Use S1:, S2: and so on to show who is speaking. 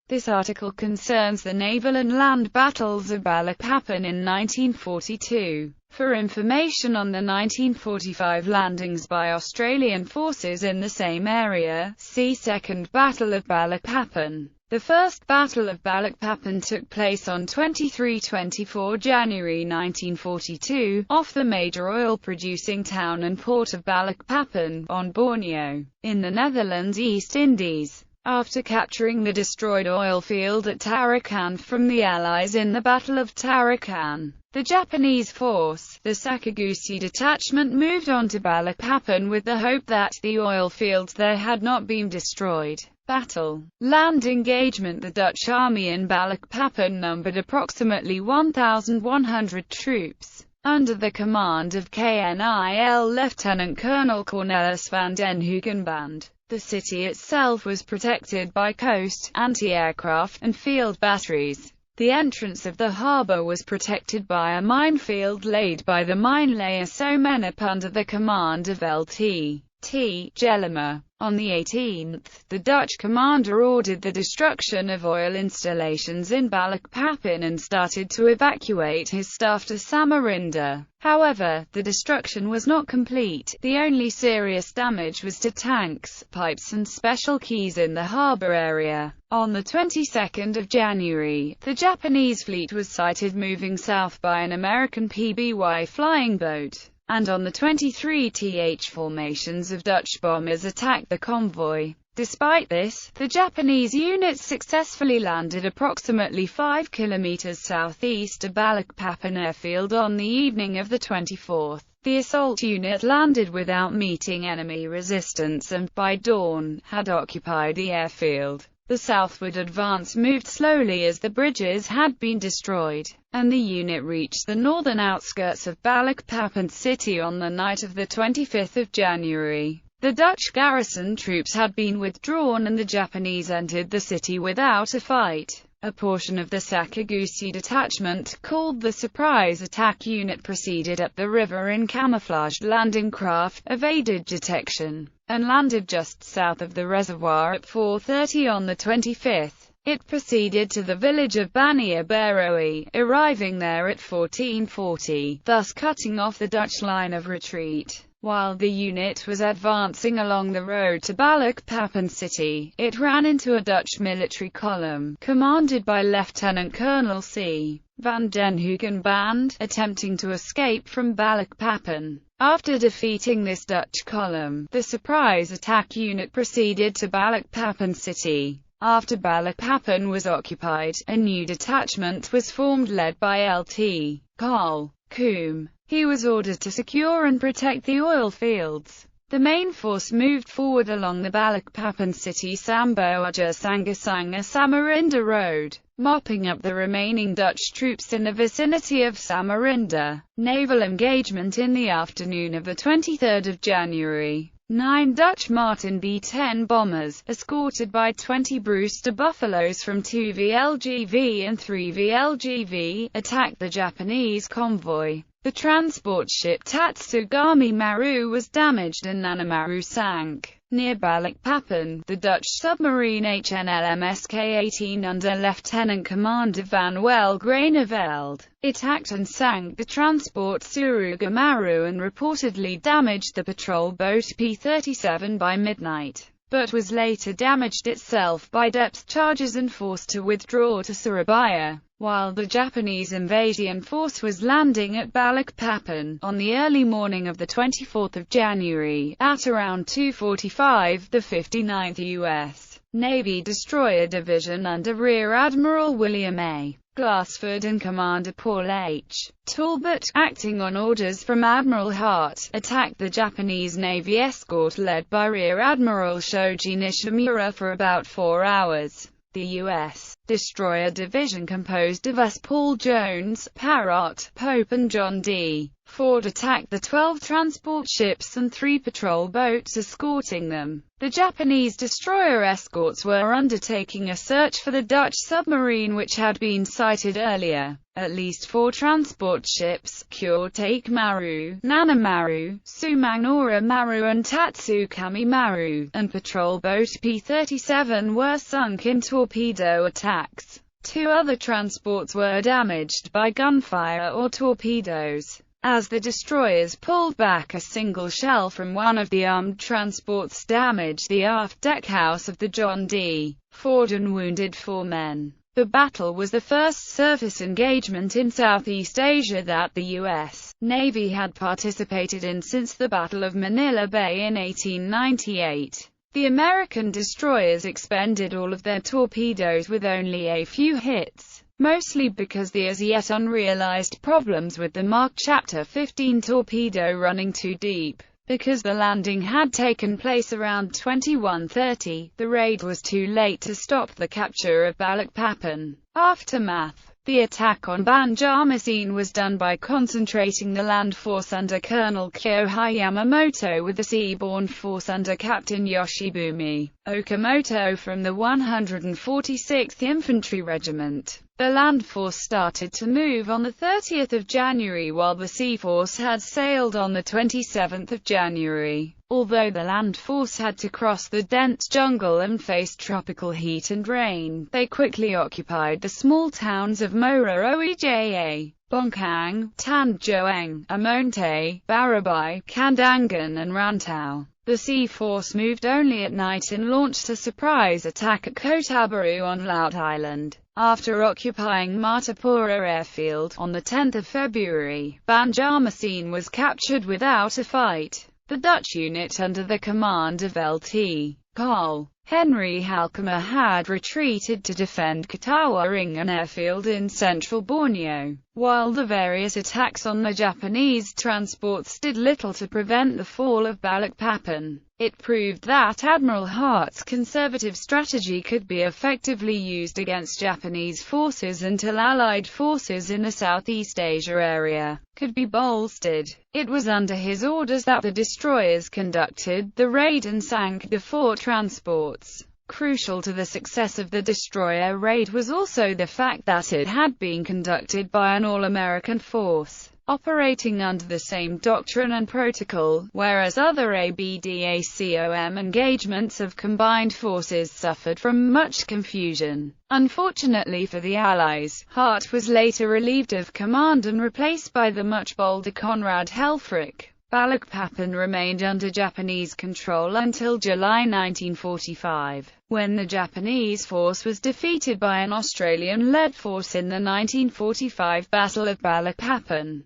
S1: This article concerns the naval and land battles of Balikpapan in 1942. For information on the 1945 landings by Australian forces in the same area, see Second Battle of Balikpapan. The First Battle of Balikpapan took place on 23–24 January 1942, off the major oil-producing town and port of Balikpapan, on Borneo, in the Netherlands East Indies. After capturing the destroyed oil field at Tarakan from the Allies in the Battle of Tarakan, the Japanese force, the Sakaguchi detachment, moved on to Balikpapan with the hope that the oil fields there had not been destroyed. Battle. Land engagement. The Dutch army in Balikpapan numbered approximately 1,100 troops, under the command of KNIL Lieutenant Colonel Cornelis van den Hoogenband. The city itself was protected by coast, anti-aircraft, and field batteries. The entrance of the harbour was protected by a minefield laid by the mine-layer Somenep under the command of Lt. T. Jellema. On the 18th, the Dutch commander ordered the destruction of oil installations in Balikpapan and started to evacuate his staff to Samarinda. However, the destruction was not complete. The only serious damage was to tanks, pipes and special quays in the harbour area. On the 22nd of January, the Japanese fleet was sighted moving south by an American PBY flying boat, and on the 23th formations of Dutch bombers attacked the convoy. Despite this, the Japanese units successfully landed approximately 5 kilometers southeast of Balikpapan airfield on the evening of the 24th. The assault unit landed without meeting enemy resistance and, by dawn, had occupied the airfield. The southward advance moved slowly as the bridges had been destroyed, and the unit reached the northern outskirts of Balikpapan city on the night of the 25th of January. The Dutch garrison troops had been withdrawn and the Japanese entered the city without a fight. A portion of the Sakaguchi detachment, called the Surprise Attack Unit, proceeded up the river in camouflaged landing craft, evaded detection, and landed just south of the reservoir at 4:30 on the 25th. It proceeded to the village of Bania Baroe, arriving there at 14:40, thus cutting off the Dutch line of retreat. While the unit was advancing along the road to Balikpapan city, it ran into a Dutch military column, commanded by Lieutenant Colonel C. van den Hoogenband, attempting to escape from Balikpapan. After defeating this Dutch column, the surprise attack unit proceeded to Balikpapan city. After Balikpapan was occupied, a new detachment was formed led by Lt. Col. Coombe. He was ordered to secure and protect the oil fields. The main force moved forward along the Balikpapan city Samboja Sangasanga Samarinda road, mopping up the remaining Dutch troops in the vicinity of Samarinda. Naval engagement. In the afternoon of the 23rd of January, 9 Dutch Martin B-10 bombers, escorted by 20 Brewster Buffaloes from 2 VLGV and 3 VLGV, attacked the Japanese convoy. The transport ship Tatsugami Maru was damaged and Nanamaru sank. Near Balikpapan, the Dutch submarine HNLMS K-18 under Lieutenant Commander Van Wel Graneveld attacked and sank the transport Suruga Maru and reportedly damaged the patrol boat P-37 by midnight, but was later damaged itself by depth charges and forced to withdraw to Surabaya. While the Japanese invasion force was landing at Balikpapan, on the early morning of the 24th of January, at around 2:45, the 59th U.S. Navy Destroyer Division under Rear Admiral William A. Glassford and Commander Paul H. Talbot, acting on orders from Admiral Hart, attacked the Japanese Navy escort led by Rear Admiral Shoji Nishimura for about 4 hours. The U.S. destroyer division composed of S. Paul Jones, Parrott, Pope and John D. Ford attacked the 12 transport ships and 3 patrol boats escorting them. The Japanese destroyer escorts were undertaking a search for the Dutch submarine which had been sighted earlier. At least 4 transport ships, Kyoto Maru, Nana Maru, Sumanora Maru and Tatsukami Maru, and patrol boat P-37 were sunk in torpedo attacks. 2 other transports were damaged by gunfire or torpedoes. As the destroyers pulled back, a single shell from one of the armed transports damaged the aft deckhouse of the John D. Ford and wounded 4 men. The battle was the first surface engagement in Southeast Asia that the U.S. Navy had participated in since the Battle of Manila Bay in 1898. The American destroyers expended all of their torpedoes with only a few hits, mostly because the as yet unrealized problems with the marked Chapter 15 torpedo running too deep. Because the landing had taken place around 21:30, the raid was too late to stop the capture of Balikpapan. Aftermath. The attack on Banjarmasin was done by concentrating the land force under Colonel Kyohei Yamamoto with the seaborne force under Captain Yoshibumi Okamoto from the 146th Infantry Regiment. The land force started to move on the 30th of January while the sea force had sailed on the 27th of January. Although the land force had to cross the dense jungle and face tropical heat and rain, they quickly occupied the small towns of Moroeja, Bonkang, Tanjoeng, Amonte, Barabai, Kandangan and Rantau. The sea force moved only at night and launched a surprise attack at Kotabaru on Laut Island. After occupying Martapura airfield on the 10th of February, Banjarmasin was captured without a fight. The Dutch unit under the command of Lt. Col. Henry Halkema had retreated to defend Katawaring, airfield in central Borneo, while the various attacks on the Japanese transports did little to prevent the fall of Balikpapan. It proved that Admiral Hart's conservative strategy could be effectively used against Japanese forces until Allied forces in the Southeast Asia area could be bolstered. It was under his orders that the destroyers conducted the raid and sank the 4 transports. Crucial to the success of the destroyer raid was also the fact that it had been conducted by an all-American force, operating under the same doctrine and protocol, whereas other ABDACOM engagements of combined forces suffered from much confusion. Unfortunately for the Allies, Hart was later relieved of command and replaced by the much bolder Conrad Helfrich. Balikpapan remained under Japanese control until July 1945, when the Japanese force was defeated by an Australian-led force in the 1945 Battle of Balikpapan.